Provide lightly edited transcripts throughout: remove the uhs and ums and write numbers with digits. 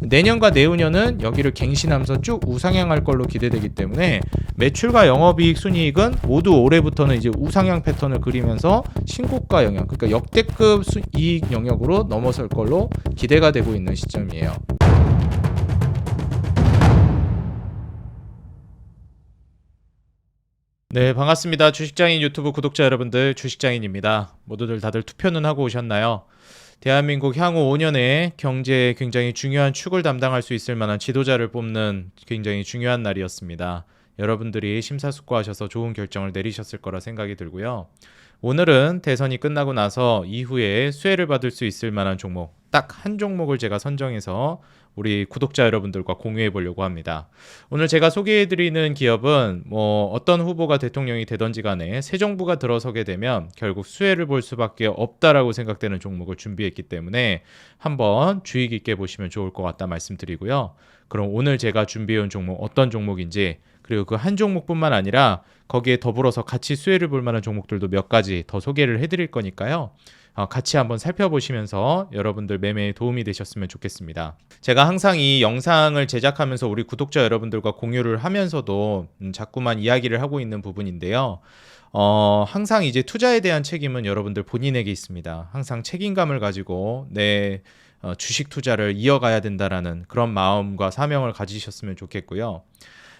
내년과 내후년은 여기를 갱신하면서 쭉 우상향할 걸로 기대되기 때문에 매출과 영업이익 순이익은 모두 올해부터는 이제 우상향 패턴을 그리면서 신고가 영역, 그러니까 역대급 이익 영역으로 넘어설 걸로 기대가 되고 있는 시점이에요. 네, 반갑습니다. 주식장인 유튜브 구독자 여러분들, 주식장인입니다. 모두들 다들 투표는 하고 오셨나요? 대한민국 향후 5년의 경제에 굉장히 중요한 축을 담당할 수 있을 만한 지도자를 뽑는 굉장히 중요한 날이었습니다. 여러분들이 심사숙고하셔서 좋은 결정을 내리셨을 거라 생각이 들고요. 오늘은 대선이 끝나고 나서 이후에 수혜를 받을 수 있을 만한 종목, 딱 한 종목을 제가 선정해서 우리 구독자 여러분들과 공유해 보려고 합니다. 오늘 제가 소개해드리는 기업은 어떤 후보가 대통령이 되던지 간에 새 정부가 들어서게 되면 결국 수혜를 볼 수밖에 없다라고 생각되는 종목을 준비했기 때문에 한번 주의 깊게 보시면 좋을 것 같다 말씀드리고요. 그럼 오늘 제가 준비해온 종목 어떤 종목인지, 그리고 그 한 종목뿐만 아니라 거기에 더불어서 같이 수혜를 볼 만한 종목들도 몇 가지 더 소개를 해드릴 거니까요. 같이 한번 살펴보시면서 여러분들 매매에 도움이 되셨으면 좋겠습니다. 제가 항상 이 영상을 제작하면서 우리 구독자 여러분들과 공유를 하면서도 자꾸만 이야기를 하고 있는 부분인데요. 항상 이제 투자에 대한 책임은 여러분들 본인에게 있습니다. 항상 책임감을 가지고 내 주식 투자를 이어가야 된다라는 그런 마음과 사명을 가지셨으면 좋겠고요.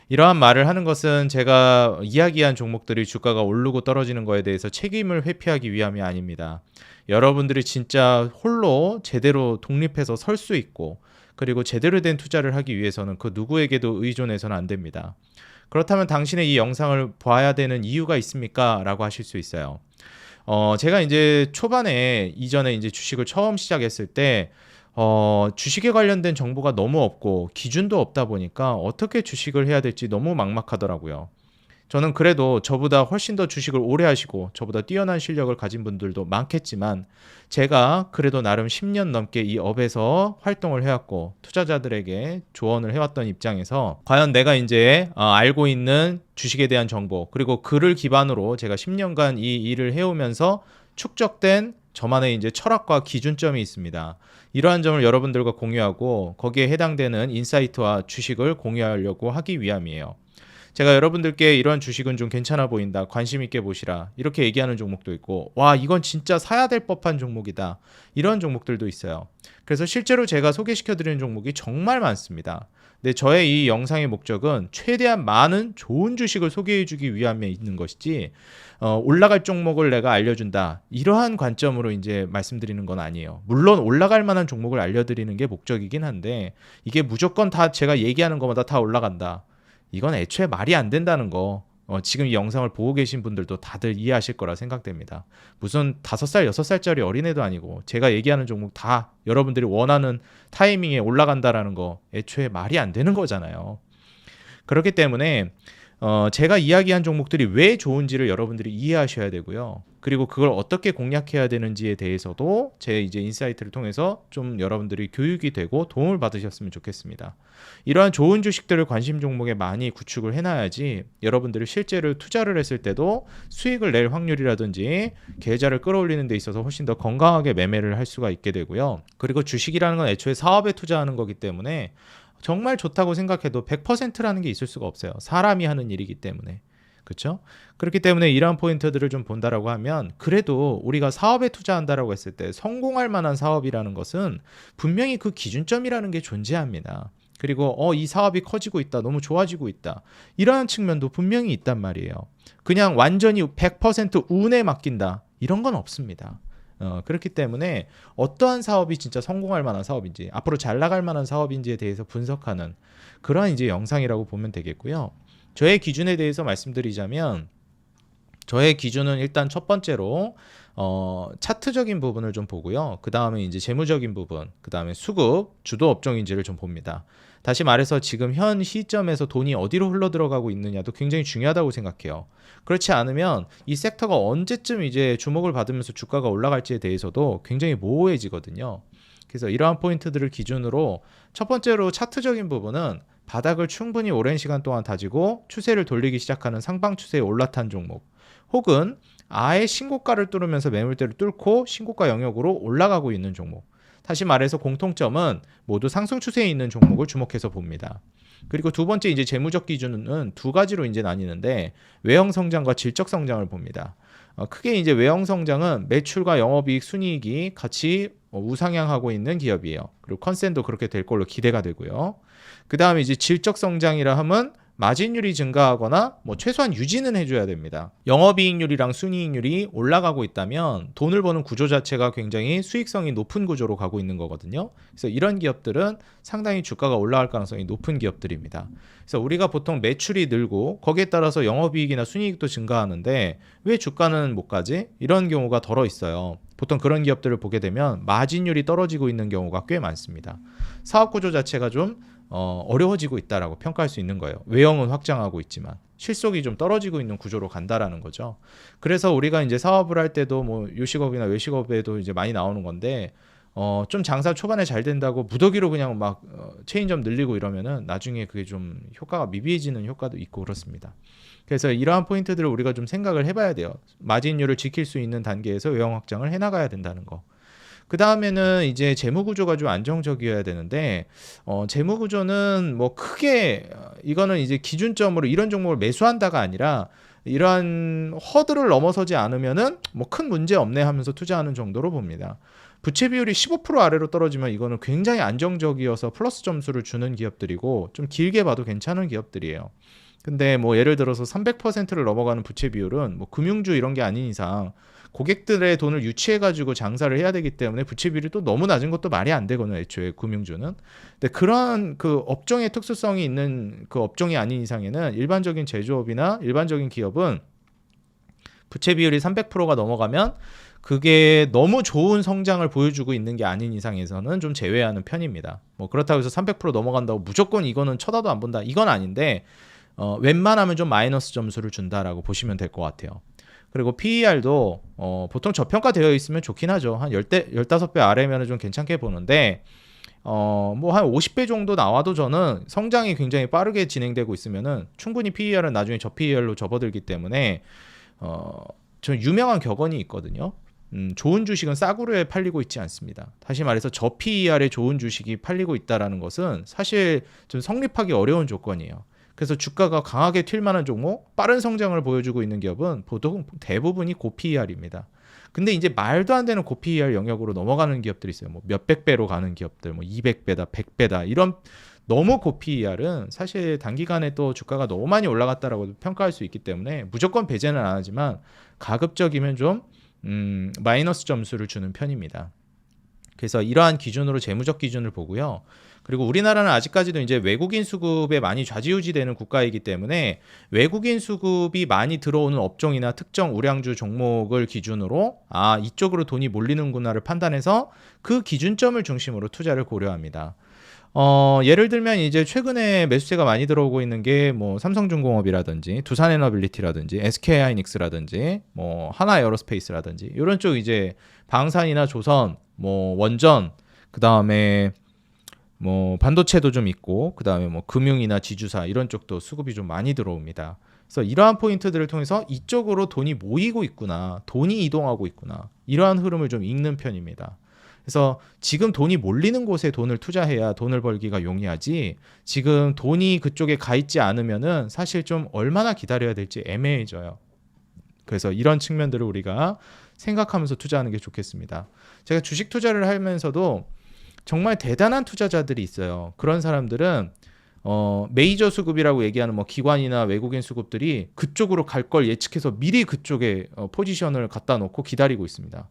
이러한 말을 하는 것은 제가 이야기한 종목들이 주가가 오르고 떨어지는 거에 대해서 책임을 회피하기 위함이 아닙니다. 여러분들이 진짜 홀로 제대로 독립해서 설 수 있고, 그리고 제대로 된 투자를 하기 위해서는 그 누구에게도 의존해서는 안 됩니다. 그렇다면 당신의 이 영상을 봐야 되는 이유가 있습니까? 라고 하실 수 있어요. 제가 이제 초반에 이전에 이제 주식을 처음 시작했을 때 주식에 관련된 정보가 너무 없고 기준도 없다 보니까 어떻게 주식을 해야 될지 너무 막막하더라고요. 저는 그래도 저보다 훨씬 더 주식을 오래 하시고 저보다 뛰어난 실력을 가진 분들도 많겠지만, 제가 그래도 나름 10년 넘게 이 업에서 활동을 해왔고 투자자들에게 조언을 해왔던 입장에서 과연 내가 이제 알고 있는 주식에 대한 정보, 그리고 그를 기반으로 제가 10년간 이 일을 해오면서 축적된 저만의 이제 철학과 기준점이 있습니다. 이러한 점을 여러분들과 공유하고 거기에 해당되는 인사이트와 주식을 공유하려고 하기 위함이에요. 제가 여러분들께 이러한 주식은 좀 괜찮아 보인다, 관심 있게 보시라, 이렇게 얘기하는 종목도 있고, 와 이건 진짜 사야 될 법한 종목이다, 이런 종목들도 있어요. 그래서 실제로 제가 소개시켜 드리는 종목이 정말 많습니다. 근데 저의 이 영상의 목적은 최대한 많은 좋은 주식을 소개해 주기 위함에 있는 것이지, 올라갈 종목을 내가 알려준다, 이러한 관점으로 이제 말씀드리는 건 아니에요. 물론 올라갈 만한 종목을 알려드리는 게 목적이긴 한데, 이게 무조건 다 제가 얘기하는 것마다 다 올라간다, 이건 애초에 말이 안 된다는 거, 지금 이 영상을 보고 계신 분들도 다들 이해하실 거라 생각됩니다. 무슨 5살, 6살짜리 어린애도 아니고 제가 얘기하는 종목 다 여러분들이 원하는 타이밍에 올라간다라는 거 애초에 말이 안 되는 거잖아요. 그렇기 때문에 제가 이야기한 종목들이 왜 좋은지를 여러분들이 이해하셔야 되고요. 그리고 그걸 어떻게 공략해야 되는지에 대해서도 제 이제 인사이트를 통해서 좀 여러분들이 교육이 되고 도움을 받으셨으면 좋겠습니다. 이러한 좋은 주식들을 관심 종목에 많이 구축을 해놔야지 여러분들이 실제로 투자를 했을 때도 수익을 낼 확률이라든지 계좌를 끌어올리는 데 있어서 훨씬 더 건강하게 매매를 할 수가 있게 되고요. 그리고 주식이라는 건 애초에 사업에 투자하는 거기 때문에 정말 좋다고 생각해도 100%라는 게 있을 수가 없어요. 사람이 하는 일이기 때문에. 그렇죠? 그렇기 때문에 이러한 포인트들을 좀 본다라고 하면, 그래도 우리가 사업에 투자한다라고 했을 때 성공할 만한 사업이라는 것은 분명히 그 기준점이라는 게 존재합니다. 그리고 이 사업이 커지고 있다, 너무 좋아지고 있다, 이러한 측면도 분명히 있단 말이에요. 그냥 완전히 100% 운에 맡긴다, 이런 건 없습니다. 그렇기 때문에 어떠한 사업이 진짜 성공할 만한 사업인지, 앞으로 잘 나갈 만한 사업인지에 대해서 분석하는 그러한 이제 영상이라고 보면 되겠고요. 저의 기준에 대해서 말씀드리자면, 저의 기준은 일단 첫 번째로 차트적인 부분을 좀 보고요. 그 다음에 이제 재무적인 부분, 그 다음에 수급, 주도 업종인지를 좀 봅니다. 다시 말해서 지금 현 시점에서 돈이 어디로 흘러 들어가고 있느냐도 굉장히 중요하다고 생각해요. 그렇지 않으면 이 섹터가 언제쯤 이제 주목을 받으면서 주가가 올라갈지에 대해서도 굉장히 모호해지거든요. 그래서 이러한 포인트들을 기준으로 첫 번째로 차트적인 부분은 바닥을 충분히 오랜 시간 동안 다지고 추세를 돌리기 시작하는 상방 추세에 올라탄 종목, 혹은 아예 신고가를 뚫으면서 매물대를 뚫고 신고가 영역으로 올라가고 있는 종목, 다시 말해서 공통점은 모두 상승 추세에 있는 종목을 주목해서 봅니다. 그리고 두 번째 이제 재무적 기준은 두 가지로 이제 나뉘는데 외형 성장과 질적 성장을 봅니다. 크게 이제 외형 성장은 매출과 영업이익, 순이익이 같이 우상향하고 있는 기업이에요. 그리고 컨센도 그렇게 될 걸로 기대가 되고요. 그 다음에 이제 질적 성장이라 하면 마진율이 증가하거나 뭐 최소한 유지는 해줘야 됩니다. 영업이익률이랑 순이익률이 올라가고 있다면 돈을 버는 구조 자체가 굉장히 수익성이 높은 구조로 가고 있는 거거든요. 그래서 이런 기업들은 상당히 주가가 올라갈 가능성이 높은 기업들입니다. 그래서 우리가 보통 매출이 늘고 거기에 따라서 영업이익이나 순이익도 증가하는데 왜 주가는 못 가지? 이런 경우가 덜어 있어요. 보통 그런 기업들을 보게 되면 마진율이 떨어지고 있는 경우가 꽤 많습니다. 사업 구조 자체가 좀 어려워지고 있다라고 평가할 수 있는 거예요. 외형은 확장하고 있지만 실속이 좀 떨어지고 있는 구조로 간다라는 거죠. 그래서 우리가 이제 사업을 할 때도 뭐 요식업이나 외식업에도 이제 많이 나오는 건데 좀 장사 초반에 잘 된다고 무더기로 그냥 막 체인점 늘리고 이러면은 나중에 그게 좀 효과가 미비해지는 효과도 있고 그렇습니다. 그래서 이러한 포인트들을 우리가 좀 생각을 해봐야 돼요. 마진율을 지킬 수 있는 단계에서 외형 확장을 해나가야 된다는 거. 그 다음에는 이제 재무구조가 좀 안정적이어야 되는데 재무구조는 뭐 크게 이거는 이제 기준점으로 이런 종목을 매수한다가 아니라 이러한 허들을 넘어서지 않으면은 뭐 큰 문제 없네 하면서 투자하는 정도로 봅니다. 부채 비율이 15% 아래로 떨어지면 이거는 굉장히 안정적이어서 플러스 점수를 주는 기업들이고 좀 길게 봐도 괜찮은 기업들이에요. 근데 뭐 예를 들어서 300%를 넘어가는 부채 비율은 뭐 금융주 이런 게 아닌 이상 고객들의 돈을 유치해가지고 장사를 해야 되기 때문에 부채 비율이 또 너무 낮은 것도 말이 안 되거든요. 애초에 금융주는. 근데 그런 그 업종의 특수성이 있는 그 업종이 아닌 이상에는 일반적인 제조업이나 일반적인 기업은 부채 비율이 300%가 넘어가면 그게 너무 좋은 성장을 보여주고 있는 게 아닌 이상에서는 좀 제외하는 편입니다. 뭐 그렇다고 해서 300% 넘어간다고 무조건 이거는 쳐다도 안 본다. 이건 아닌데 웬만하면 좀 마이너스 점수를 준다라고 보시면 될 것 같아요. 그리고 PER도 보통 저평가되어 있으면 좋긴 하죠. 한 15배 아래면 좀 괜찮게 보는데 뭐 한 50배 정도 나와도 저는 성장이 굉장히 빠르게 진행되고 있으면은 충분히 PER은 나중에 저 PER로 접어들기 때문에 저는 유명한 격언이 있거든요. 좋은 주식은 싸구려에 팔리고 있지 않습니다. 다시 말해서 저 PER에 좋은 주식이 팔리고 있다는 것은 사실 좀 성립하기 어려운 조건이에요. 그래서 주가가 강하게 튈 만한 종목, 빠른 성장을 보여주고 있는 기업은 보통 대부분이 고 PER입니다. 근데 이제 말도 안 되는 고 PER 영역으로 넘어가는 기업들이 있어요. 뭐 몇백 배로 가는 기업들, 뭐 200배다, 100배다 이런 너무 고 PER은 사실 단기간에 또 주가가 너무 많이 올라갔다라고 평가할 수 있기 때문에 무조건 배제는 안 하지만 가급적이면 좀 마이너스 점수를 주는 편입니다. 그래서 이러한 기준으로 재무적 기준을 보고요. 그리고 우리나라는 아직까지도 이제 외국인 수급에 많이 좌지우지되는 국가이기 때문에 외국인 수급이 많이 들어오는 업종이나 특정 우량주 종목을 기준으로 이쪽으로 돈이 몰리는구나를 판단해서 그 기준점을 중심으로 투자를 고려합니다. 예를 들면 이제 최근에 매수세가 많이 들어오고 있는 게 뭐 삼성중공업이라든지 두산에너빌리티라든지 SK하이닉스라든지 뭐 하나에어로스페이스라든지 이런 쪽 이제 방산이나 조선, 뭐 원전, 그 다음에 뭐 반도체도 좀 있고 그 다음에 뭐 금융이나 지주사 이런 쪽도 수급이 좀 많이 들어옵니다. 그래서 이러한 포인트들을 통해서 이쪽으로 돈이 모이고 있구나, 돈이 이동하고 있구나 이러한 흐름을 좀 읽는 편입니다. 그래서 지금 돈이 몰리는 곳에 돈을 투자해야 돈을 벌기가 용이하지 지금 돈이 그쪽에 가 있지 않으면은 사실 좀 얼마나 기다려야 될지 애매해져요. 그래서 이런 측면들을 우리가 생각하면서 투자하는 게 좋겠습니다. 제가 주식 투자를 하면서도 정말 대단한 투자자들이 있어요. 그런 사람들은 메이저 수급이라고 얘기하는 뭐 기관이나 외국인 수급들이 그쪽으로 갈 걸 예측해서 미리 그쪽에 포지션을 갖다 놓고 기다리고 있습니다.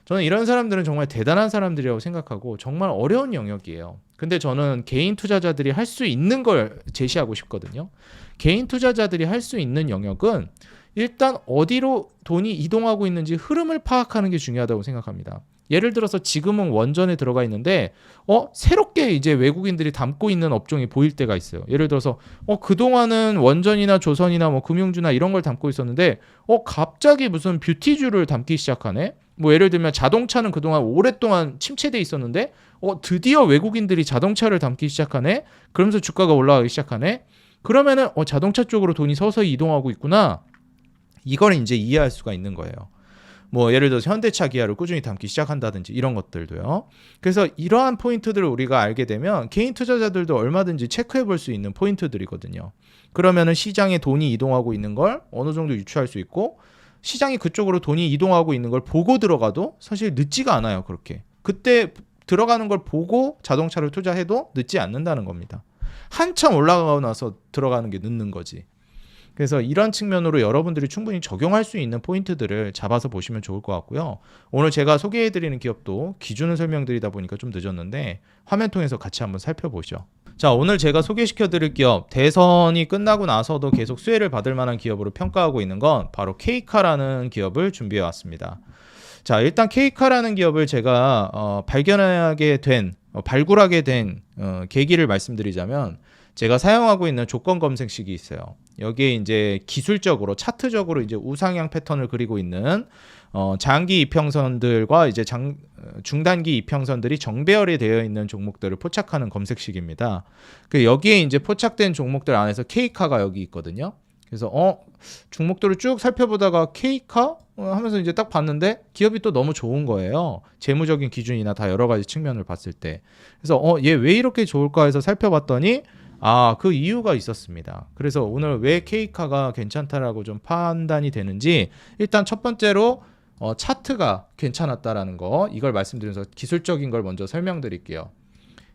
저는 이런 사람들은 정말 대단한 사람들이라고 생각하고 정말 어려운 영역이에요. 근데 저는 개인 투자자들이 할 수 있는 걸 제시하고 싶거든요. 개인 투자자들이 할 수 있는 영역은 일단 어디로 돈이 이동하고 있는지 흐름을 파악하는 게 중요하다고 생각합니다. 예를 들어서 지금은 원전에 들어가 있는데 새롭게 이제 외국인들이 담고 있는 업종이 보일 때가 있어요. 예를 들어서 그동안은 원전이나 조선이나 뭐 금융주나 이런 걸 담고 있었는데 갑자기 무슨 뷰티주를 담기 시작하네. 뭐 예를 들면 자동차는 그동안 오랫동안 침체돼 있었는데 드디어 외국인들이 자동차를 담기 시작하네. 그러면서 주가가 올라가기 시작하네. 그러면은 자동차 쪽으로 돈이 서서히 이동하고 있구나. 이걸 이제 이해할 수가 있는 거예요. 뭐 예를 들어서 현대차, 기아를 꾸준히 담기 시작한다든지 이런 것들도요. 그래서 이러한 포인트들을 우리가 알게 되면 개인 투자자들도 얼마든지 체크해 볼 수 있는 포인트들이거든요. 그러면은 시장에 돈이 이동하고 있는 걸 어느 정도 유추할 수 있고, 시장이 그쪽으로 돈이 이동하고 있는 걸 보고 들어가도 사실 늦지가 않아요. 그렇게 그때 들어가는 걸 보고 자동차를 투자해도 늦지 않는다는 겁니다. 한참 올라가고 나서 들어가는 게 늦는 거지. 그래서 이런 측면으로 여러분들이 충분히 적용할 수 있는 포인트들을 잡아서 보시면 좋을 것 같고요. 오늘 제가 소개해드리는 기업도 기준을 설명드리다 보니까 좀 늦었는데 화면 통해서 같이 한번 살펴보죠. 자, 오늘 제가 소개시켜드릴 기업, 대선이 끝나고 나서도 계속 수혜를 받을 만한 기업으로 평가하고 있는 건 바로 케이카라는 기업을 준비해 왔습니다. 자, 일단 케이카라는 기업을 제가 발굴하게 된 계기를 말씀드리자면, 제가 사용하고 있는 조건 검색식이 있어요. 여기에 이제 기술적으로 차트적으로 이제 우상향 패턴을 그리고 있는 장기 이평선들과 이제 중단기 이평선들이 정배열이 되어 있는 종목들을 포착하는 검색식입니다. 그 여기에 이제 포착된 종목들 안에서 케이카가 여기 있거든요. 그래서 종목들을 쭉 살펴보다가 케이카 하면서 이제 딱 봤는데 기업이 또 너무 좋은 거예요. 재무적인 기준이나 다 여러 가지 측면을 봤을 때. 그래서 얘 왜 이렇게 좋을까 해서 살펴봤더니 그 이유가 있었습니다. 그래서 오늘 왜 케이카가 괜찮다라고 좀 판단이 되는지, 일단 첫 번째로 차트가 괜찮았다라는 거, 이걸 말씀드리면서 기술적인 걸 먼저 설명드릴게요.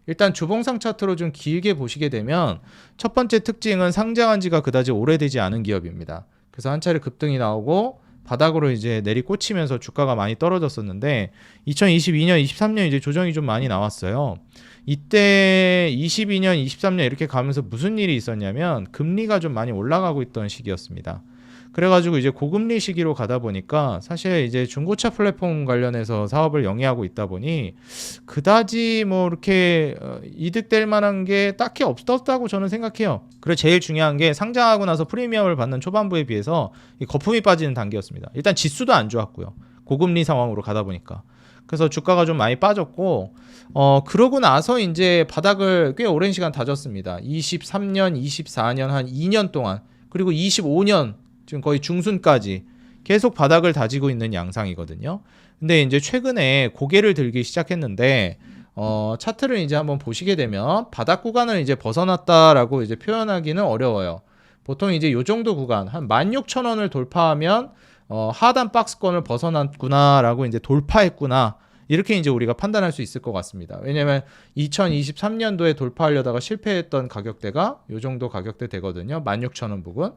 일단 주봉상 차트로 좀 길게 보시게 되면 첫 번째 특징은 상장한 지가 그다지 오래되지 않은 기업입니다. 그래서 한 차례 급등이 나오고 바닥으로 이제 내리꽂히면서 주가가 많이 떨어졌었는데 2022년, 23년 이제 조정이 좀 많이 나왔어요. 이때 22년, 23년 이렇게 가면서 무슨 일이 있었냐면 금리가 좀 많이 올라가고 있던 시기였습니다. 그래가지고 이제 고금리 시기로 가다 보니까 사실 이제 중고차 플랫폼 관련해서 사업을 영위하고 있다 보니 그다지 뭐 이렇게 이득될 만한 게 딱히 없었다고 저는 생각해요. 그리고 제일 중요한 게 상장하고 나서 프리미엄을 받는 초반부에 비해서 거품이 빠지는 단계였습니다. 일단 지수도 안 좋았고요. 고금리 상황으로 가다 보니까. 그래서 주가가 좀 많이 빠졌고, 그러고 나서 이제 바닥을 꽤 오랜 시간 다졌습니다. 23년, 24년 한 2년 동안, 그리고 25년 지금 거의 중순까지 계속 바닥을 다지고 있는 양상이거든요. 근데 이제 최근에 고개를 들기 시작했는데, 차트를 이제 한번 보시게 되면 바닥 구간을 이제 벗어났다라고 이제 표현하기는 어려워요. 보통 이제 요 정도 구간, 한 16,000원을 돌파하면 하단 박스권을 벗어났구나라고 이제 돌파했구나, 이렇게 이제 우리가 판단할 수 있을 것 같습니다. 왜냐면 2023년도에 돌파하려다가 실패했던 가격대가 요 정도 가격대 되거든요. 16,000원 부근.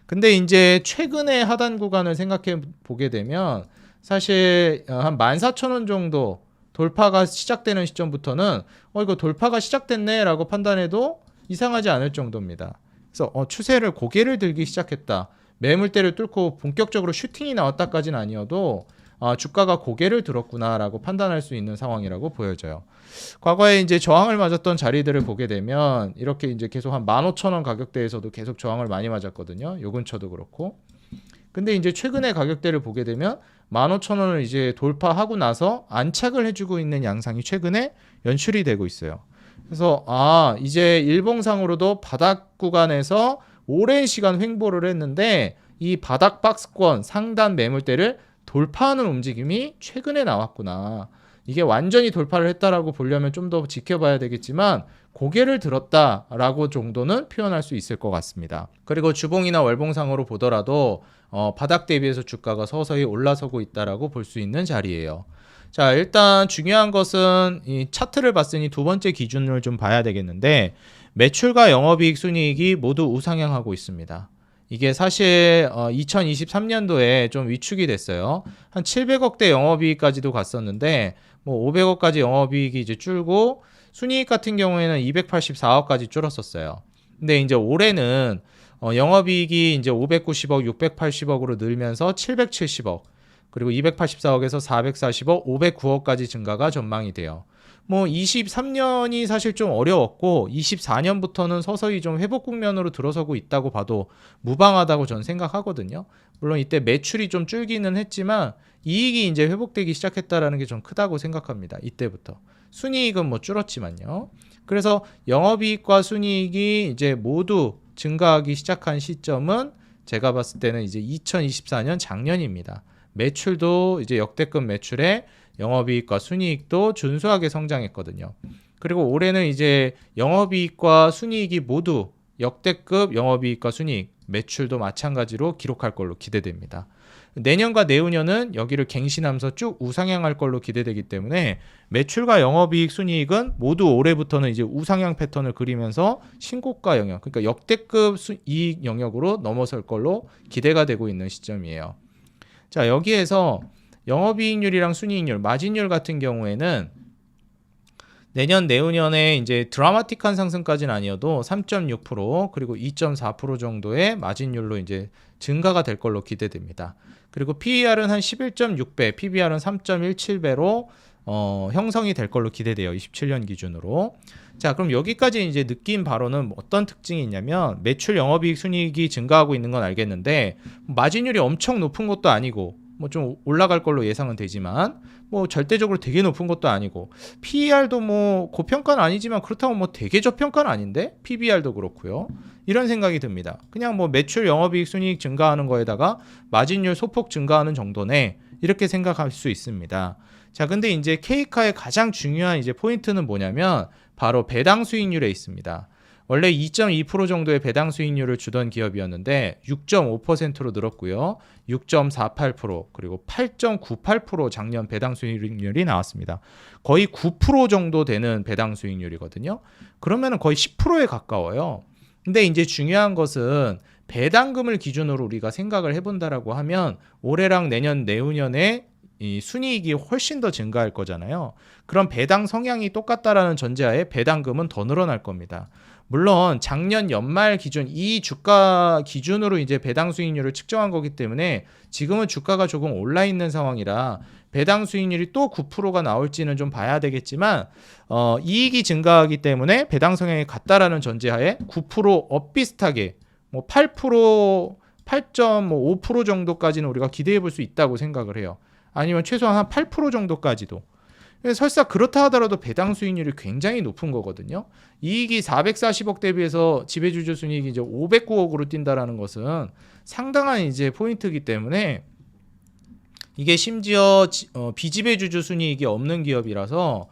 근데 이제 최근에 하단 구간을 생각해 보게 되면 사실 한 14,000원 정도 돌파가 시작되는 시점부터는 이거 돌파가 시작됐네 라고 판단해도 이상하지 않을 정도입니다. 그래서 추세를 고개를 들기 시작했다, 매물대를 뚫고 본격적으로 슈팅이 나왔다까지는 아니어도 주가가 고개를 들었구나라고 판단할 수 있는 상황이라고 보여져요. 과거에 이제 저항을 맞았던 자리들을 보게 되면 이렇게 이제 계속 한 15,000원 가격대에서도 계속 저항을 많이 맞았거든요. 요 근처도 그렇고. 근데 이제 최근에 가격대를 보게 되면 15,000원을 이제 돌파하고 나서 안착을 해주고 있는 양상이 최근에 연출이 되고 있어요. 그래서 이제 일봉상으로도 바닥 구간에서 오랜 시간 횡보를 했는데 이 바닥 박스권 상단 매물대를 돌파하는 움직임이 최근에 나왔구나. 이게 완전히 돌파를 했다라고 보려면 좀 더 지켜봐야 되겠지만 고개를 들었다라고 정도는 표현할 수 있을 것 같습니다. 그리고 주봉이나 월봉상으로 보더라도 바닥 대비해서 주가가 서서히 올라서고 있다라고 볼 수 있는 자리예요. 자, 일단 중요한 것은 이 차트를 봤으니 두 번째 기준을 좀 봐야 되겠는데, 매출과 영업이익 순이익이 모두 우상향하고 있습니다. 이게 사실 2023년도에 좀 위축이 됐어요. 한 700억대 영업이익까지도 갔었는데 뭐 500억까지 영업이익이 이제 줄고 순이익 같은 경우에는 284억까지 줄었었어요. 근데 이제 올해는 영업이익이 이제 590억, 680억으로 늘면서 770억, 그리고 284억에서 440억, 509억까지 증가가 전망이 돼요. 뭐 23년이 사실 좀 어려웠고 24년부터는 서서히 좀 회복 국면으로 들어서고 있다고 봐도 무방하다고 저는 생각하거든요. 물론 이때 매출이 좀 줄기는 했지만 이익이 이제 회복되기 시작했다라는 게 좀 크다고 생각합니다. 이때부터. 순이익은 뭐 줄었지만요. 그래서 영업이익과 순이익이 이제 모두 증가하기 시작한 시점은 제가 봤을 때는 이제 2024년 작년입니다. 매출도 이제 역대급 매출에 영업이익과 순이익도 준수하게 성장했거든요. 그리고 올해는 이제 영업이익과 순이익이 모두 역대급 영업이익과 순이익, 매출도 마찬가지로 기록할 걸로 기대됩니다. 내년과 내후년은 여기를 갱신하면서 쭉 우상향할 걸로 기대되기 때문에 매출과 영업이익, 순이익은 모두 올해부터는 이제 우상향 패턴을 그리면서 신고가 영역, 그러니까 역대급 이익 영역으로 넘어설 걸로 기대가 되고 있는 시점이에요. 자, 여기에서 영업이익률이랑 순이익률, 마진율 같은 경우에는 내년 내후년에 이제 드라마틱한 상승까지는 아니어도 3.6% 그리고 2.4% 정도의 마진율로 이제 증가가 될 걸로 기대됩니다. 그리고 PER은 한 11.6배, PBR은 3.17배로 형성이 될 걸로 기대돼요. 27년 기준으로. 자, 그럼 여기까지 이제 느낀 바로는 어떤 특징이 있냐면 매출, 영업이익, 순이익이 증가하고 있는 건 알겠는데 마진율이 엄청 높은 것도 아니고 뭐 좀 올라갈 걸로 예상은 되지만 뭐 절대적으로 되게 높은 것도 아니고 PER도 뭐 고평가는 아니지만 그렇다고 뭐 되게 저평가는 아닌데 PBR도 그렇고요. 이런 생각이 듭니다. 그냥 뭐 매출, 영업이익, 순이익 증가하는 거에다가 마진율 소폭 증가하는 정도네 이렇게 생각할 수 있습니다. 자, 근데 이제 K카의 가장 중요한 이제 포인트는 뭐냐면 바로 배당 수익률에 있습니다. 원래 2.2% 정도의 배당 수익률을 주던 기업이었는데 6.5%로 늘었고요. 6.48% 그리고 8.98% 작년 배당 수익률이 나왔습니다. 거의 9% 정도 되는 배당 수익률이거든요. 그러면 거의 10%에 가까워요. 근데 이제 중요한 것은 배당금을 기준으로 우리가 생각을 해본다라고 하면 올해랑 내년 내후년에 이 순이익이 훨씬 더 증가할 거잖아요. 그럼 배당 성향이 똑같다라는 전제하에 배당금은 더 늘어날 겁니다. 물론 작년 연말 기준 이 주가 기준으로 이제 배당 수익률을 측정한 거기 때문에 지금은 주가가 조금 올라 있는 상황이라 배당 수익률이 또 9%가 나올지는 좀 봐야 되겠지만 이익이 증가하기 때문에 배당 성향이 같다라는 전제하에 9% 엇비슷하게 뭐 8%, 8.5% 정도까지는 우리가 기대해 볼 수 있다고 생각을 해요. 아니면 최소한 한 8% 정도까지도. 설사 그렇다 하더라도 배당 수익률이 굉장히 높은 거거든요. 이익이 440억 대비해서 지배주주 순이익이 이제 509억으로 뛴다라는 것은 상당한 이제 포인트이기 때문에 이게 심지어 비지배주주 순이익이 없는 기업이라서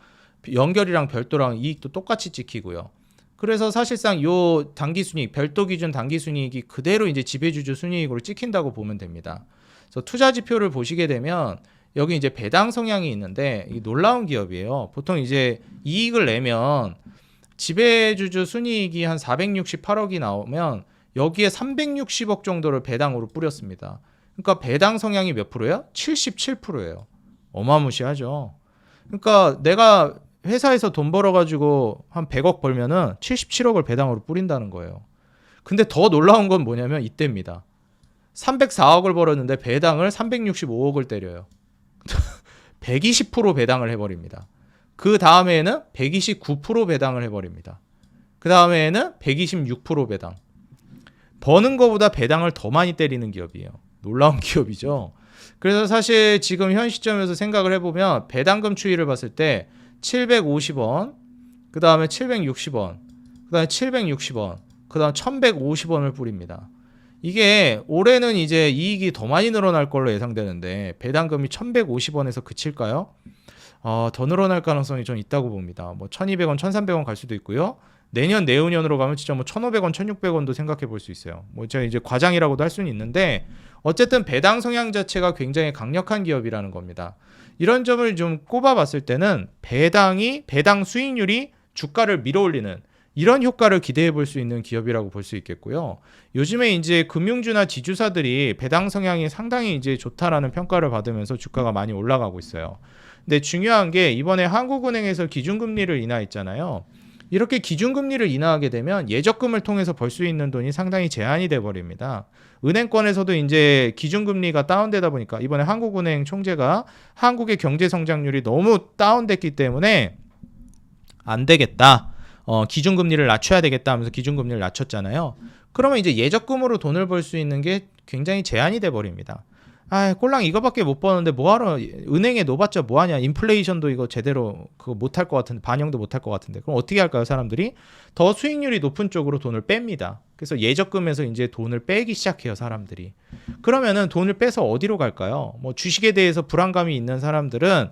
연결이랑 별도랑 이익도 똑같이 찍히고요. 그래서 사실상 요 단기 순이익, 별도 기준 단기 순이익이 그대로 이제 지배주주 순이익으로 찍힌다고 보면 됩니다. 그래서 투자 지표를 보시게 되면 여기 이제 배당 성향이 있는데 이게 놀라운 기업이에요. 보통 이제 이익을 내면 지배주주 순이익이 한 468억이 나오면 여기에 360억 정도를 배당으로 뿌렸습니다. 그러니까 배당 성향이 몇 프로예요? 77%예요. 어마무시하죠. 그러니까 내가 회사에서 돈 벌어가지고 한 100억 벌면은 77억을 배당으로 뿌린다는 거예요. 근데 더 놀라운 건 뭐냐면 이때입니다. 304억을 벌었는데 배당을 365억을 때려요. 120% 배당을 해버립니다. 그 다음에는 129% 배당을 해버립니다. 그 다음에는 126% 배당. 버는 거보다 배당을 더 많이 때리는 기업이에요. 놀라운 기업이죠. 그래서 사실 지금 현 시점에서 생각을 해보면 배당금 추이를 봤을 때 750원, 그 다음에 760원, 그 다음에 760원, 그 다음 1150원을 뿌립니다. 이게 올해는 이제 이익이 더 많이 늘어날 걸로 예상되는데 배당금이 1150원에서 그칠까요? 더 늘어날 가능성이 좀 있다고 봅니다. 뭐 1200원, 1300원 갈 수도 있고요. 내년 내후년으로 가면 진짜 뭐 1500원, 1600원도 생각해 볼 수 있어요. 뭐 제가 이제 과장이라고도 할 수는 있는데 어쨌든 배당 성향 자체가 굉장히 강력한 기업이라는 겁니다. 이런 점을 좀 꼽아봤을 때는 배당 수익률이 주가를 밀어올리는 이런 효과를 기대해 볼 수 있는 기업이라고 볼 수 있겠고요. 요즘에 이제 금융주나 지주사들이 배당 성향이 상당히 이제 좋다라는 평가를 받으면서 주가가 많이 올라가고 있어요. 근데 중요한 게 이번에 한국은행에서 기준금리를 인하했잖아요. 이렇게 기준금리를 인하하게 되면 예적금을 통해서 벌 수 있는 돈이 상당히 제한이 돼 버립니다. 은행권에서도 이제 기준금리가 다운되다 보니까 이번에 한국은행 총재가 한국의 경제 성장률이 너무 다운됐기 때문에 안 되겠다. 기준금리를 낮춰야 되겠다 하면서 기준금리를 낮췄잖아요. 그러면 이제 예적금으로 돈을 벌 수 있는 게 굉장히 제한이 돼 버립니다. 아, 꼴랑 이거밖에 못 버는데 뭐하러 은행에 넣어봤자 뭐하냐, 인플레이션도 이거 제대로 그거 못할 것 같은데, 반영도 못할 것 같은데, 그럼 어떻게 할까요? 사람들이 더 수익률이 높은 쪽으로 돈을 뺍니다. 그래서 예적금에서 이제 돈을 빼기 시작해요, 사람들이. 그러면은 돈을 빼서 어디로 갈까요? 뭐 주식에 대해서 불안감이 있는 사람들은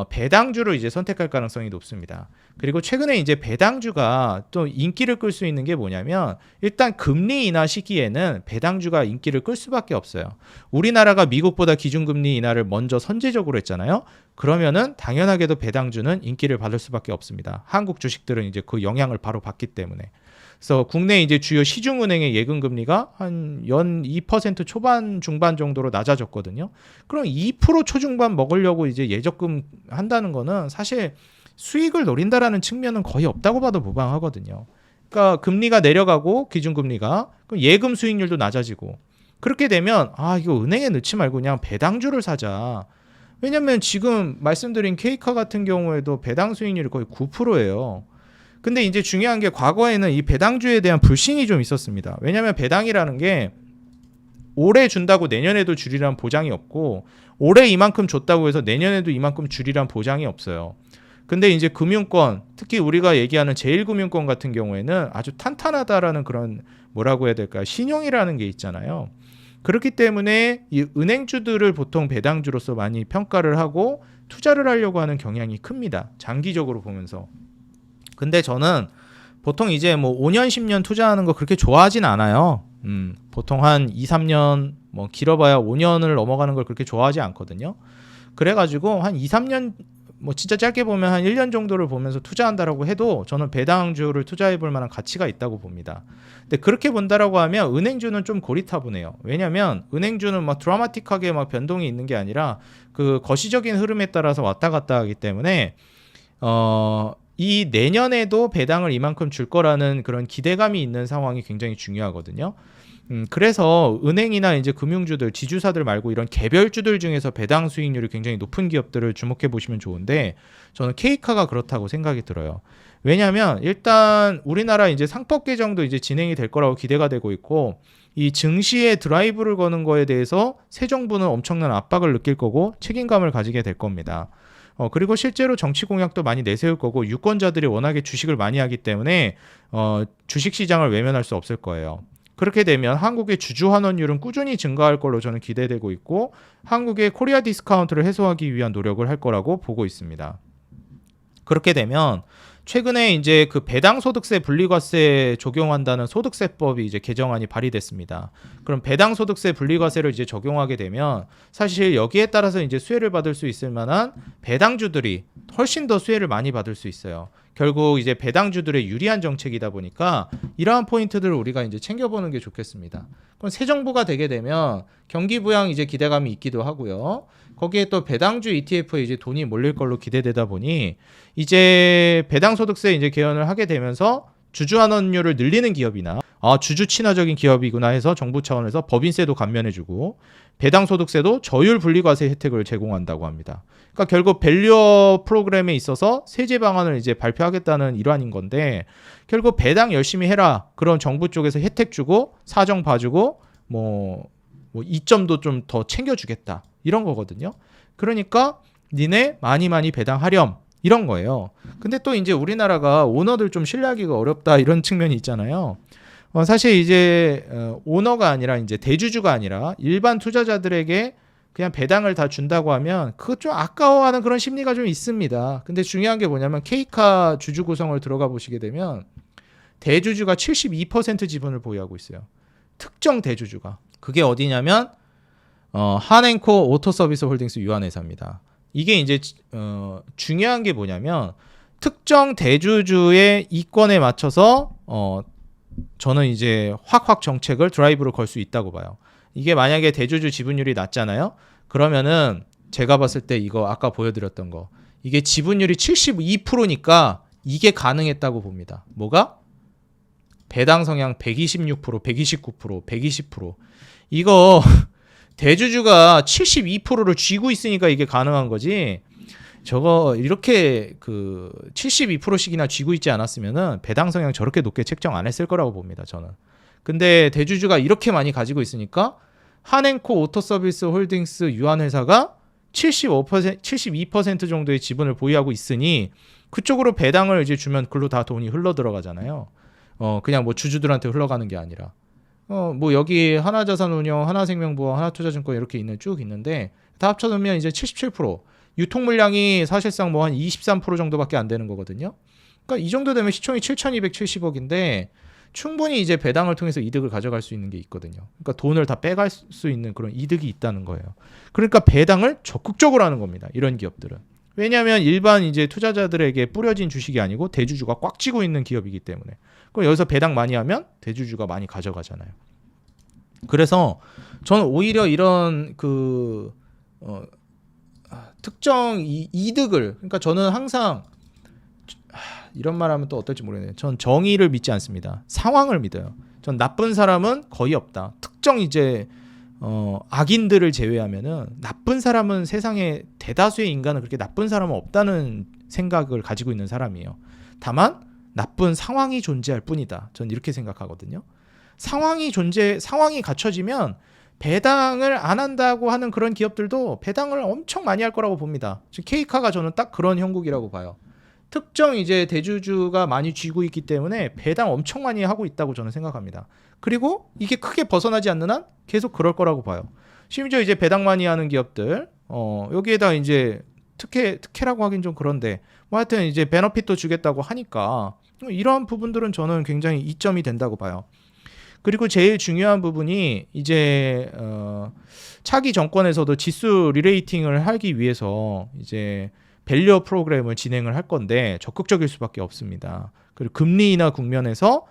배당주를 이제 선택할 가능성이 높습니다. 그리고 최근에 이제 배당주가 또 인기를 끌 수 있는 게 뭐냐면, 일단 금리 인하 시기에는 배당주가 인기를 끌 수밖에 없어요. 우리나라가 미국보다 기준금리 인하를 먼저 선제적으로 했잖아요. 그러면은 당연하게도 배당주는 인기를 받을 수밖에 없습니다. 한국 주식들은 이제 그 영향을 바로 받기 때문에. 그래서 국내 이제 주요 시중은행의 예금 금리가 한 연 2% 초반 중반 정도로 낮아졌거든요. 그럼 2% 초중반 먹으려고 이제 예적금 한다는 거는 사실 수익을 노린다라는 측면은 거의 없다고 봐도 무방하거든요. 그러니까 금리가 내려가고 기준금리가, 그럼 예금 수익률도 낮아지고, 그렇게 되면 아, 이거 은행에 넣지 말고 그냥 배당주를 사자. 왜냐면 지금 말씀드린 케이카 같은 경우에도 배당 수익률이 거의 9%예요. 근데 이제 중요한 게, 과거에는 이 배당주에 대한 불신이 좀 있었습니다. 왜냐면 배당이라는 게 올해 준다고 내년에도 주리란 보장이 없고, 올해 이만큼 줬다고 해서 내년에도 이만큼 주리란 보장이 없어요. 근데 이제 금융권, 특히 우리가 얘기하는 제1금융권 같은 경우에는 아주 탄탄하다라는 그런, 뭐라고 해야 될까요? 신용이라는 게 있잖아요. 그렇기 때문에 이 은행주들을 보통 배당주로서 많이 평가를 하고 투자를 하려고 하는 경향이 큽니다. 장기적으로 보면서. 근데 저는 보통 이제 뭐 5년, 10년 투자하는 거 그렇게 좋아하진 않아요. 보통 한 2, 3년, 뭐 길어봐야 5년을 넘어가는 걸 그렇게 좋아하지 않거든요. 그래가지고 한 2, 3년, 뭐 진짜 짧게 보면 한 1년 정도를 보면서 투자한다라고 해도 저는 배당주를 투자해 볼 만한 가치가 있다고 봅니다. 근데 그렇게 본다라고 하면 은행주는 좀 고리타분해요. 왜냐면 은행주는 막 드라마틱하게 막 변동이 있는 게 아니라 그 거시적인 흐름에 따라서 왔다 갔다 하기 때문에 이 내년에도 배당을 이만큼 줄 거라는 그런 기대감이 있는 상황이 굉장히 중요하거든요. 그래서 은행이나 이제 금융주들, 지주사들 말고 이런 개별주들 중에서 배당 수익률이 굉장히 높은 기업들을 주목해 보시면 좋은데, 저는 케이카가 그렇다고 생각이 들어요. 왜냐하면 일단 우리나라 이제 상법 개정도 이제 진행이 될 거라고 기대가 되고 있고, 이 증시에 드라이브를 거는 거에 대해서 새 정부는 엄청난 압박을 느낄 거고 책임감을 가지게 될 겁니다. 그리고 실제로 정치 공약도 많이 내세울 거고, 유권자들이 워낙에 주식을 많이 하기 때문에 주식 시장을 외면할 수 없을 거예요. 그렇게 되면 한국의 주주 환원율은 꾸준히 증가할 걸로 저는 기대되고 있고, 한국의 코리아 디스카운트를 해소하기 위한 노력을 할 거라고 보고 있습니다. 그렇게 되면 최근에 이제 그 배당 소득세 분리과세 적용한다는 소득세법이 이제 개정안이 발의됐습니다. 그럼 배당 소득세 분리과세를 이제 적용하게 되면 사실 여기에 따라서 이제 수혜를 받을 수 있을 만한 배당주들이 훨씬 더 수혜를 많이 받을 수 있어요. 결국 이제 배당주들의 유리한 정책이다 보니까 이러한 포인트들을 우리가 이제 챙겨보는 게 좋겠습니다. 그럼 새 정부가 되게 되면 경기 부양 이제 기대감이 있기도 하고요. 거기에 또 배당주 ETF에 이제 돈이 몰릴 걸로 기대되다 보니 이제 배당 소득세 이제 개헌을 하게 되면서 주주 환원율을 늘리는 기업이나 주주 친화적인 기업이구나 해서 정부 차원에서 법인세도 감면해주고 배당 소득세도 저율 분리과세 혜택을 제공한다고 합니다. 그러니까 결국 밸류어 프로그램에 있어서 세제 방안을 이제 발표하겠다는 일환인 건데, 결국 배당 열심히 해라, 그런 정부 쪽에서 혜택 주고 사정 봐주고 뭐 이점도 좀 더 챙겨주겠다, 이런 거거든요. 그러니까 니네 많이 배당하렴, 이런 거예요. 근데 또 이제 우리나라가 오너들 좀 신뢰하기가 어렵다, 이런 측면이 있잖아요. 사실 이제 오너가 아니라 이제 대주주가 아니라 일반 투자자들에게 그냥 배당을 다 준다고 하면 그것 좀 아까워하는 그런 심리가 좀 있습니다. 근데 중요한 게 뭐냐면 케이카 주주 구성을 들어가 보시게 되면 대주주가 72% 지분을 보유하고 있어요. 특정 대주주가. 그게 어디냐면 한앤코 오토서비스 홀딩스 유한회사입니다. 이게 이제 중요한 게 뭐냐면 특정 대주주의 이권에 맞춰서 저는 이제 확 정책을 드라이브를 걸 수 있다고 봐요. 이게 만약에 대주주 지분율이 낮잖아요. 그러면은 제가 봤을 때 이거 아까 보여드렸던 거, 이게 지분율이 72%니까 이게 가능했다고 봅니다. 뭐가? 배당 성향 126%, 129%, 120%. 이거 대주주가 72%를 쥐고 있으니까 이게 가능한 거지. 저거 이렇게 그 72%씩이나 쥐고 있지 않았으면은 배당 성향 저렇게 높게 책정 안 했을 거라고 봅니다, 저는. 근데 대주주가 이렇게 많이 가지고 있으니까 한행코 오토서비스 홀딩스 유한회사가 72% 정도의 지분을 보유하고 있으니 그쪽으로 배당을 이제 주면 글로 다 돈이 흘러 들어가잖아요. 그냥 뭐 주주들한테 흘러가는 게 아니라. 뭐 여기 하나자산운용, 하나생명보험, 하나투자증권 이렇게 쭉 있는데 다 합쳐놓으면 이제 77%. 유통 물량이 사실상 뭐 한 23% 정도밖에 안 되는 거거든요. 그러니까 이 정도 되면 시총이 7,270억인데 충분히 이제 배당을 통해서 이득을 가져갈 수 있는 게 있거든요. 그러니까 돈을 다 빼갈 수 있는 그런 이득이 있다는 거예요. 그러니까 배당을 적극적으로 하는 겁니다. 이런 기업들은. 왜냐하면 일반 이제 투자자들에게 뿌려진 주식이 아니고 대주주가 꽉 쥐고 있는 기업이기 때문에. 그럼 여기서 배당 많이 하면 대주주가 많이 가져가잖아요. 그래서 저는 오히려 이런 특정 이득을, 그러니까 저는 항상 이런 말 하면 또 어떨지 모르겠네요. 전 정의를 믿지 않습니다. 상황을 믿어요. 전 나쁜 사람은 거의 없다. 특정 이제 악인들을 제외하면은 나쁜 사람은 세상에 대다수의 인간은 그렇게 나쁜 사람은 없다는 생각을 가지고 있는 사람이에요. 다만 나쁜 상황이 존재할 뿐이다. 전 이렇게 생각하거든요. 상황이 갖춰지면 배당을 안 한다고 하는 그런 기업들도 배당을 엄청 많이 할 거라고 봅니다. 지금 케이카가 저는 딱 그런 형국이라고 봐요. 특정 이제 대주주가 많이 쥐고 있기 때문에 배당 엄청 많이 하고 있다고 저는 생각합니다. 그리고 이게 크게 벗어나지 않는 한 계속 그럴 거라고 봐요. 심지어 이제 배당 많이 하는 기업들, 여기에다 이제 특혜라고 하긴 좀 그런데, 뭐 하여튼 이제 베너핏도 주겠다고 하니까 이러한 부분들은 저는 굉장히 이점이 된다고 봐요. 그리고 제일 중요한 부분이 이제 차기 정권에서도 지수 리레이팅을 하기 위해서 이제 밸류업 프로그램을 진행을 할 건데 적극적일 수밖에 없습니다. 그리고 금리 인하 국면에서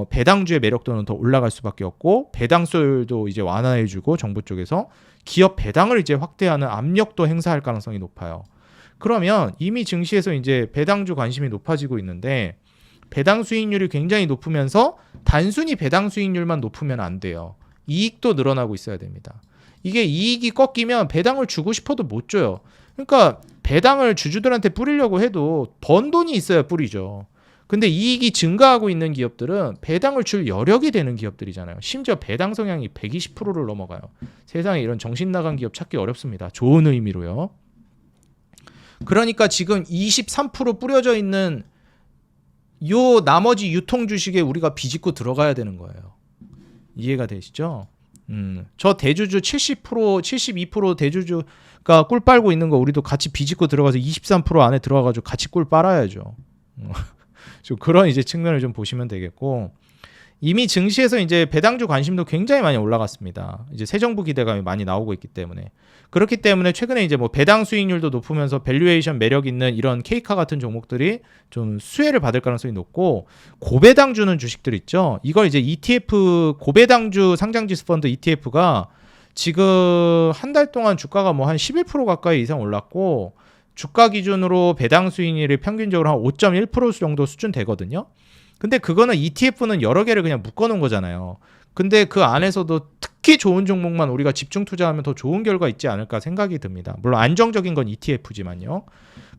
배당주의 매력도는 더 올라갈 수밖에 없고 배당수율도 이제 완화해주고 정부 쪽에서 기업 배당을 이제 확대하는 압력도 행사할 가능성이 높아요. 그러면 이미 증시에서 이제 배당주 관심이 높아지고 있는데 배당 수익률이 굉장히 높으면서 단순히 배당 수익률만 높으면 안 돼요. 이익도 늘어나고 있어야 됩니다. 이게 이익이 꺾이면 배당을 주고 싶어도 못 줘요. 그러니까 배당을 주주들한테 뿌리려고 해도 번 돈이 있어야 뿌리죠. 근데 이익이 증가하고 있는 기업들은 배당을 줄 여력이 되는 기업들이잖아요. 심지어 배당 성향이 120%를 넘어가요. 세상에 이런 정신 나간 기업 찾기 어렵습니다. 좋은 의미로요. 그러니까 지금 23% 뿌려져 있는 요 나머지 유통 주식에 우리가 비집고 들어가야 되는 거예요. 이해가 되시죠? 저 대주주 70%, 72% 대주주가 꿀 빨고 있는 거 우리도 같이 비집고 들어가서 23% 안에 들어가가지고 같이 꿀 빨아야죠. 좀 그런 이제 측면을 좀 보시면 되겠고, 이미 증시에서 이제 배당주 관심도 굉장히 많이 올라갔습니다. 이제 새 정부 기대감이 많이 나오고 있기 때문에. 그렇기 때문에 최근에 이제 뭐 배당 수익률도 높으면서 밸류에이션 매력 있는 이런 케이카 같은 종목들이 좀 수혜를 받을 가능성이 높고, 고배당 주는 주식들 있죠. 이걸 이제 ETF 고배당주 상장지수 펀드 ETF가 지금 한 달 동안 주가가 뭐 한 11% 가까이 이상 올랐고, 주가 기준으로 배당 수익률이 평균적으로 한 5.1% 정도 수준 되거든요. 근데 그거는 ETF는 여러 개를 그냥 묶어 놓은 거잖아요. 근데 그 안에서도 특히 좋은 종목만 우리가 집중 투자하면 더 좋은 결과 있지 않을까 생각이 듭니다. 물론 안정적인 건 ETF지만요.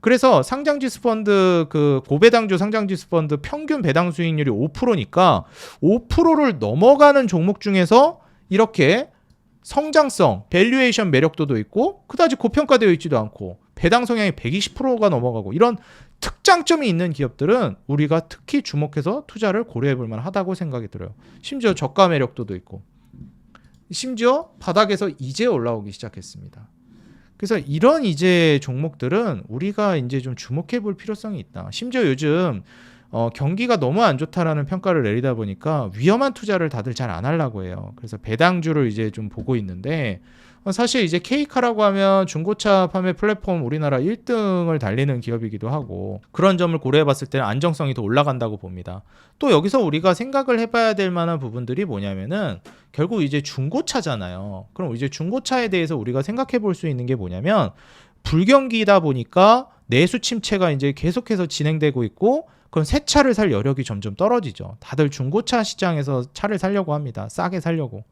그래서 상장지수 펀드, 그 고배당주 상장지수 펀드 평균 배당 수익률이 5%니까 5%를 넘어가는 종목 중에서 이렇게 성장성, 밸류에이션 매력도도 있고 그다지 고평가되어 있지도 않고 배당 성향이 120%가 넘어가고 이런 특장점이 있는 기업들은 우리가 특히 주목해서 투자를 고려해 볼 만하다고 생각이 들어요. 심지어 저가 매력도도 있고, 심지어 바닥에서 이제 올라오기 시작했습니다. 그래서 이런 이제 종목들은 우리가 이제 좀 주목해 볼 필요성이 있다. 심지어 요즘 경기가 너무 안 좋다라는 평가를 내리다 보니까 위험한 투자를 다들 잘 안 하려고 해요. 그래서 배당주를 이제 좀 보고 있는데, 사실 이제 케이카라고 하면 중고차 판매 플랫폼 우리나라 1등을 달리는 기업이기도 하고, 그런 점을 고려해 봤을 때는 안정성이 더 올라간다고 봅니다. 또 여기서 우리가 생각을 해봐야 될 만한 부분들이 뭐냐면은 결국 이제 중고차잖아요. 그럼 이제 중고차에 대해서 우리가 생각해 볼 수 있는 게 뭐냐면, 불경기다 보니까 내수 침체가 이제 계속해서 진행되고 있고, 그럼 새 차를 살 여력이 점점 떨어지죠. 다들 중고차 시장에서 차를 사려고 합니다. 싸게 사려고.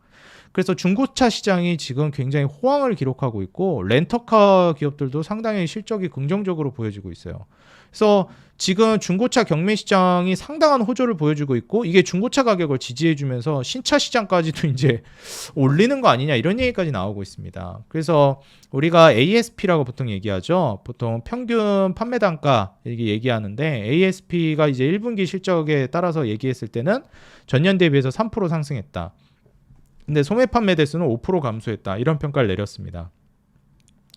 그래서 중고차 시장이 지금 굉장히 호황을 기록하고 있고, 렌터카 기업들도 상당히 실적이 긍정적으로 보여지고 있어요. 그래서 지금 중고차 경매 시장이 상당한 호조를 보여주고 있고 이게 중고차 가격을 지지해주면서 신차 시장까지도 이제 올리는 거 아니냐 이런 얘기까지 나오고 있습니다. 그래서 우리가 ASP라고 보통 얘기하죠. 보통 평균 판매 단가 이게 얘기하는데 ASP가 이제 1분기 실적에 따라서 얘기했을 때는 전년 대비해서 3% 상승했다. 근데 소매 판매 대수는 5% 감소했다. 이런 평가를 내렸습니다.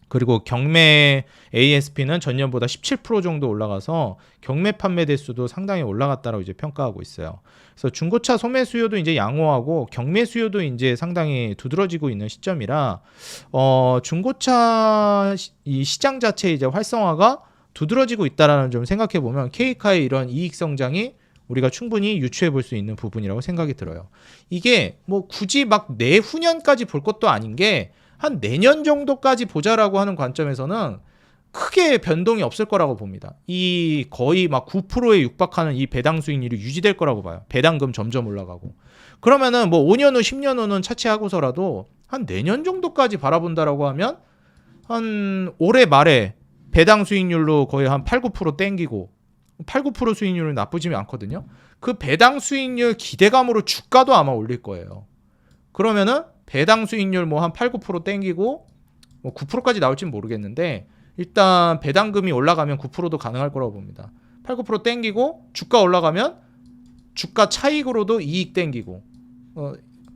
그리고 경매 ASP는 전년보다 17% 정도 올라가서 경매 판매 대수도 상당히 올라갔다고 이제 평가하고 있어요. 그래서 중고차 소매 수요도 이제 양호하고 경매 수요도 이제 상당히 두드러지고 있는 시점이라 중고차 이 시장 자체 이제 활성화가 두드러지고 있다라는 점 생각해 보면 K카의 이런 이익 성장이 우리가 충분히 유추해 볼 수 있는 부분이라고 생각이 들어요. 이게 뭐 굳이 막 내후년까지 볼 것도 아닌 게 한 내년 정도까지 보자라고 하는 관점에서는 크게 변동이 없을 거라고 봅니다. 이 거의 막 9%에 육박하는 이 배당 수익률이 유지될 거라고 봐요. 배당금 점점 올라가고. 그러면은 뭐 5년 후, 10년 후는 차치하고서라도 한 내년 정도까지 바라본다라고 하면 한 올해 말에 배당 수익률로 거의 한 8, 9% 땡기고 8, 9% 수익률은 나쁘지 않거든요. 그 배당 수익률 기대감으로 주가도 아마 올릴 거예요. 그러면은 배당 수익률 뭐 한 8, 9% 땡기고 뭐 9%까지 나올지는 모르겠는데 일단 배당금이 올라가면 9%도 가능할 거라고 봅니다. 8, 9% 땡기고 주가 올라가면 주가 차익으로도 이익 땡기고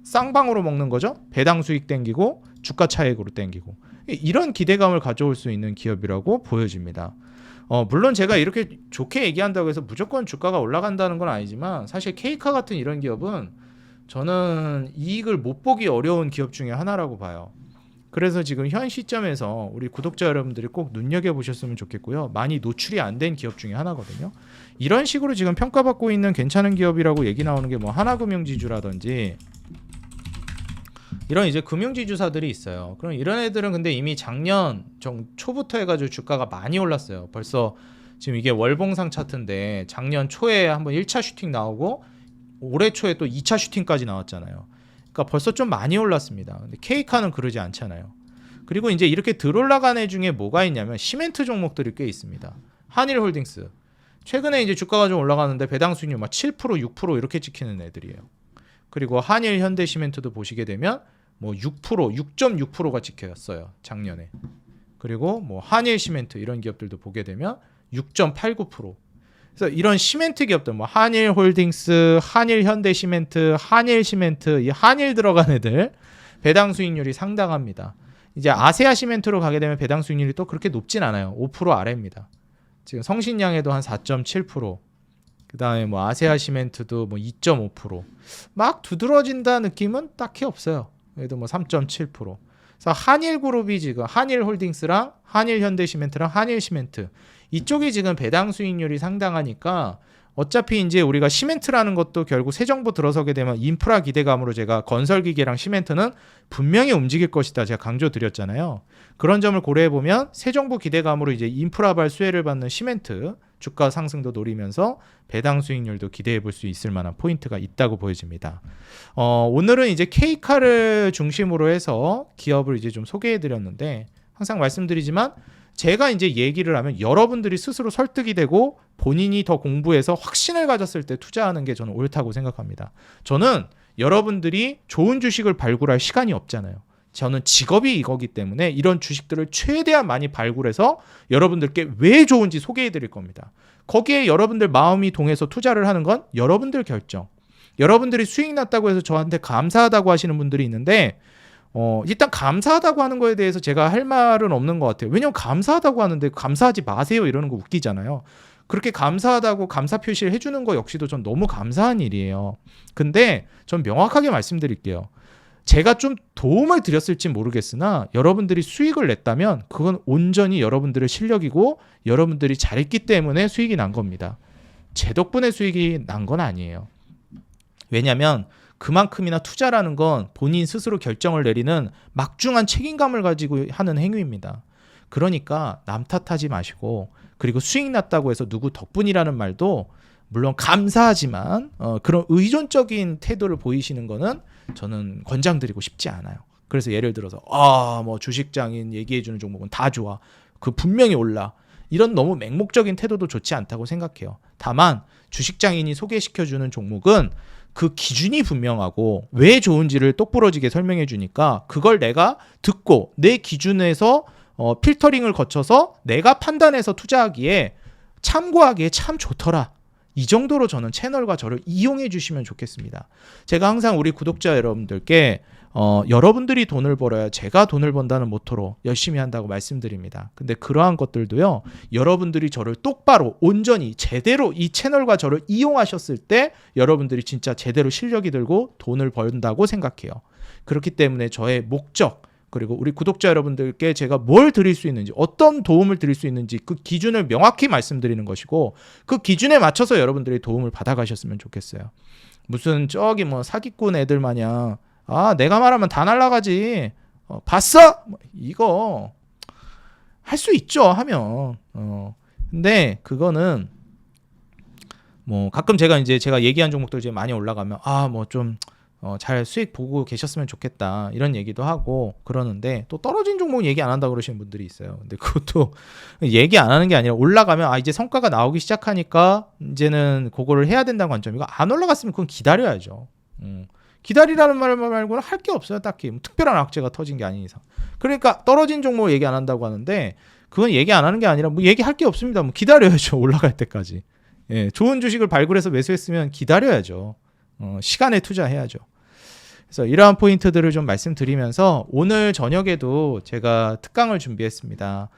쌍방으로 먹는 거죠. 배당 수익 땡기고 주가 차익으로 땡기고 이런 기대감을 가져올 수 있는 기업이라고 보여집니다. 물론 제가 이렇게 좋게 얘기한다고 해서 무조건 주가가 올라간다는 건 아니지만 사실 K카 같은 이런 기업은 저는 이익을 못 보기 어려운 기업 중에 하나라고 봐요. 그래서 지금 현 시점에서 우리 구독자 여러분들이 꼭 눈여겨보셨으면 좋겠고요. 많이 노출이 안 된 기업 중에 하나거든요. 이런 식으로 지금 평가받고 있는 괜찮은 기업이라고 얘기 나오는 게 뭐 하나금융지주라든지 이런 이제 금융지주사들이 있어요. 그럼 이런 애들은 근데 이미 작년 초부터 해가지고 주가가 많이 올랐어요. 벌써 지금 이게 월봉상 차트인데 작년 초에 한번 1차 슈팅 나오고 올해 초에 또 2차 슈팅까지 나왔잖아요. 그러니까 벌써 좀 많이 올랐습니다. 근데 K카는 그러지 않잖아요. 그리고 이제 이렇게 들어올라간 애 중에 뭐가 있냐면 시멘트 종목들이 꽤 있습니다. 한일홀딩스. 최근에 이제 주가가 좀 올라가는데 배당 수익률 막 7%, 6% 이렇게 찍히는 애들이에요. 그리고 한일 현대시멘트도 보시게 되면 뭐 6%, 6.6%가 찍혔어요. 작년에. 그리고 뭐 한일시멘트 이런 기업들도 보게 되면 6.89%. 그래서 이런 시멘트 기업들 뭐 한일홀딩스, 한일현대시멘트, 한일시멘트 이 한일 들어간 애들 배당 수익률이 상당합니다. 이제 아세아시멘트로 가게 되면 배당 수익률이 또 그렇게 높진 않아요. 5% 아래입니다. 지금 성신양에도 한 4.7%. 그다음에 뭐 아세아시멘트도 뭐 2.5%. 막 두드러진다 느낌은 딱히 없어요. 얘도 뭐 3.7%. 그래서 한일그룹이 지금 한일홀딩스랑 한일현대시멘트랑 한일시멘트 이쪽이 지금 배당 수익률이 상당하니까 어차피 이제 우리가 시멘트라는 것도 결국 새 정부 들어서게 되면 인프라 기대감으로 제가 건설기계랑 시멘트는 분명히 움직일 것이다 제가 강조드렸잖아요. 그런 점을 고려해 보면 새 정부 기대감으로 이제 인프라발 수혜를 받는 시멘트 주가 상승도 노리면서 배당 수익률도 기대해 볼 수 있을 만한 포인트가 있다고 보여집니다. 오늘은 이제 K카를 중심으로 해서 기업을 이제 좀 소개해 드렸는데 항상 말씀드리지만 제가 이제 얘기를 하면 여러분들이 스스로 설득이 되고 본인이 더 공부해서 확신을 가졌을 때 투자하는 게 저는 옳다고 생각합니다. 저는 여러분들이 좋은 주식을 발굴할 시간이 없잖아요. 저는 직업이 이거기 때문에 이런 주식들을 최대한 많이 발굴해서 여러분들께 왜 좋은지 소개해 드릴 겁니다. 거기에 여러분들 마음이 동해서 투자를 하는 건 여러분들 결정. 여러분들이 수익 났다고 해서 저한테 감사하다고 하시는 분들이 있는데 일단 감사하다고 하는 거에 대해서 제가 할 말은 없는 것 같아요. 왜냐면 감사하다고 하는데 감사하지 마세요 이러는 거 웃기잖아요. 그렇게 감사하다고 감사 표시를 해주는 거 역시도 전 너무 감사한 일이에요. 근데 전 명확하게 말씀드릴게요. 제가 좀 도움을 드렸을지 모르겠으나 여러분들이 수익을 냈다면 그건 온전히 여러분들의 실력이고 여러분들이 잘했기 때문에 수익이 난 겁니다. 제 덕분에 수익이 난 건 아니에요. 왜냐하면 그만큼이나 투자라는 건 본인 스스로 결정을 내리는 막중한 책임감을 가지고 하는 행위입니다. 그러니까 남 탓하지 마시고 그리고 수익 났다고 해서 누구 덕분이라는 말도 물론 감사하지만 그런 의존적인 태도를 보이시는 거는 저는 권장드리고 싶지 않아요. 그래서 예를 들어서 뭐 주식장인 얘기해주는 종목은 다 좋아. 그 분명히 올라. 이런 너무 맹목적인 태도도 좋지 않다고 생각해요. 다만 주식장인이 소개시켜주는 종목은 그 기준이 분명하고 왜 좋은지를 똑부러지게 설명해 주니까 그걸 내가 듣고 내 기준에서 필터링을 거쳐서 내가 판단해서 투자하기에 참고하기에 참 좋더라. 이 정도로 저는 채널과 저를 이용해 주시면 좋겠습니다. 제가 항상 우리 구독자 여러분들께 여러분들이 돈을 벌어야 제가 돈을 번다는 모토로 열심히 한다고 말씀드립니다. 근데 그러한 것들도요, 여러분들이 저를 똑바로 온전히 제대로 이 채널과 저를 이용하셨을 때 여러분들이 진짜 제대로 실력이 들고 돈을 번다고 생각해요. 그렇기 때문에 저의 목적, 그리고 우리 구독자 여러분들께 제가 뭘 드릴 수 있는지, 어떤 도움을 드릴 수 있는지 그 기준을 명확히 말씀드리는 것이고, 그 기준에 맞춰서 여러분들이 도움을 받아가셨으면 좋겠어요. 무슨 저기 뭐 사기꾼 애들 마냥 내가 말하면 다 날라가지, 봤어? 이거 할 수 있죠, 하면. 근데 그거는 뭐 가끔 제가 얘기한 종목들 이제 많이 올라가면 뭐 좀 잘 수익 보고 계셨으면 좋겠다 이런 얘기도 하고 그러는데, 또 떨어진 종목 얘기 안 한다고 그러시는 분들이 있어요. 근데 그것도 얘기 안 하는 게 아니라 올라가면 이제 성과가 나오기 시작하니까 이제는 그거를 해야 된다는 관점이고, 안 올라갔으면 그건 기다려야죠. 기다리라는 말 말고는 할 게 없어요. 딱히 뭐 특별한 악재가 터진 게 아닌 이상. 그러니까 떨어진 종목 얘기 안 한다고 하는데, 그건 얘기 안 하는 게 아니라 뭐 얘기할 게 없습니다. 뭐 기다려야죠. 올라갈 때까지. 예, 좋은 주식을 발굴해서 매수했으면 기다려야죠. 시간에 투자해야죠. 그래서 이러한 포인트들을 좀 말씀드리면서 오늘 저녁에도 제가 특강을 준비했습니다.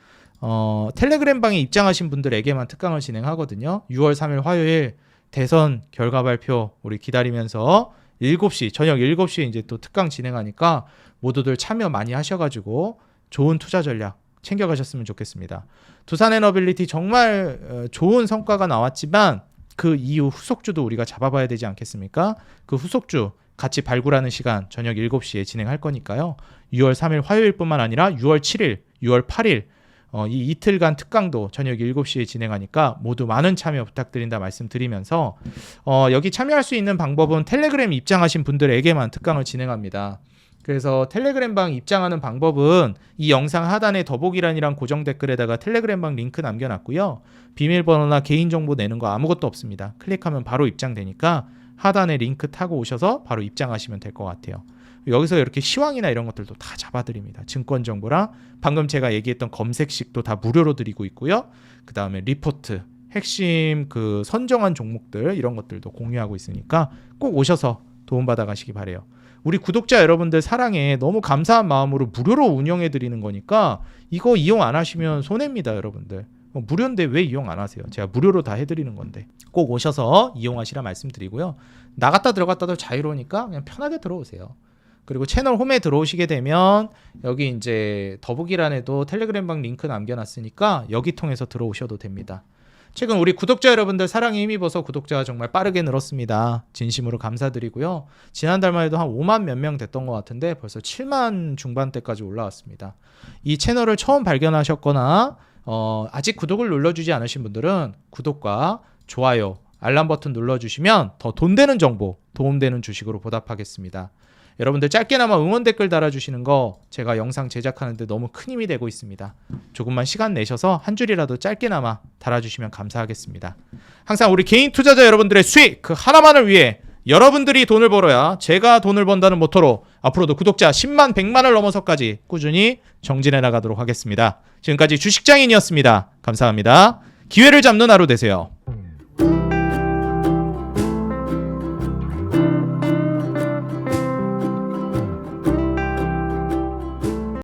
텔레그램 방에 입장하신 분들에게만 특강을 진행하거든요. 6월 3일 화요일 대선 결과 발표 우리 기다리면서 7시, 저녁 7시에 이제 또 특강 진행하니까 모두들 참여 많이 하셔가지고 좋은 투자 전략 챙겨가셨으면 좋겠습니다. 두산에너빌리티 정말 좋은 성과가 나왔지만 그 이후 후속주도 우리가 잡아봐야 되지 않겠습니까? 그 후속주 같이 발굴하는 시간 저녁 7시에 진행할 거니까요. 6월 3일 화요일뿐만 아니라 6월 7일, 6월 8일 이 이틀간 특강도 저녁 7시에 진행하니까 모두 많은 참여 부탁드린다 말씀드리면서 여기 참여할 수 있는 방법은 텔레그램 입장하신 분들에게만 특강을 진행합니다. 그래서 텔레그램 방 입장하는 방법은 이 영상 하단에 더보기란이랑 고정 댓글에다가 텔레그램 방 링크 남겨놨고요. 비밀번호나 개인정보 내는 거 아무것도 없습니다. 클릭하면 바로 입장되니까 하단에 링크 타고 오셔서 바로 입장하시면 될 것 같아요. 여기서 이렇게 시황이나 이런 것들도 다 잡아드립니다. 증권 정보랑 방금 제가 얘기했던 검색식도 다 무료로 드리고 있고요. 그 다음에 리포트, 핵심 그 선정한 종목들 이런 것들도 공유하고 있으니까 꼭 오셔서 도움받아 가시기 바래요. 우리 구독자 여러분들 사랑에 너무 감사한 마음으로 무료로 운영해 드리는 거니까 이거 이용 안 하시면 손해입니다, 여러분들. 무료인데 왜 이용 안 하세요? 제가 무료로 다 해드리는 건데 꼭 오셔서 이용하시라 말씀드리고요. 나갔다 들어갔다도 자유로우니까 그냥 편하게 들어오세요. 그리고 채널 홈에 들어오시게 되면 여기 이제 더보기란에도 텔레그램 방 링크 남겨놨으니까 여기 통해서 들어오셔도 됩니다. 최근 우리 구독자 여러분들 사랑에 힘입어서 구독자가 정말 빠르게 늘었습니다. 진심으로 감사드리고요. 지난달만 해도 한 5만 몇 명 됐던 것 같은데 벌써 7만 중반대까지 올라왔습니다. 이 채널을 처음 발견하셨거나 아직 구독을 눌러주지 않으신 분들은 구독과 좋아요, 알람 버튼 눌러주시면 더 돈 되는 정보, 도움되는 주식으로 보답하겠습니다. 여러분들 짧게나마 응원 댓글 달아주시는 거 제가 영상 제작하는데 너무 큰 힘이 되고 있습니다. 조금만 시간 내셔서 한 줄이라도 짧게나마 달아주시면 감사하겠습니다. 항상 우리 개인 투자자 여러분들의 수익 그 하나만을 위해 여러분들이 돈을 벌어야 제가 돈을 번다는 모토로 앞으로도 구독자 10만 100만을 넘어서까지 꾸준히 정진해 나가도록 하겠습니다. 지금까지 주식장인이었습니다. 감사합니다. 기회를 잡는 하루 되세요.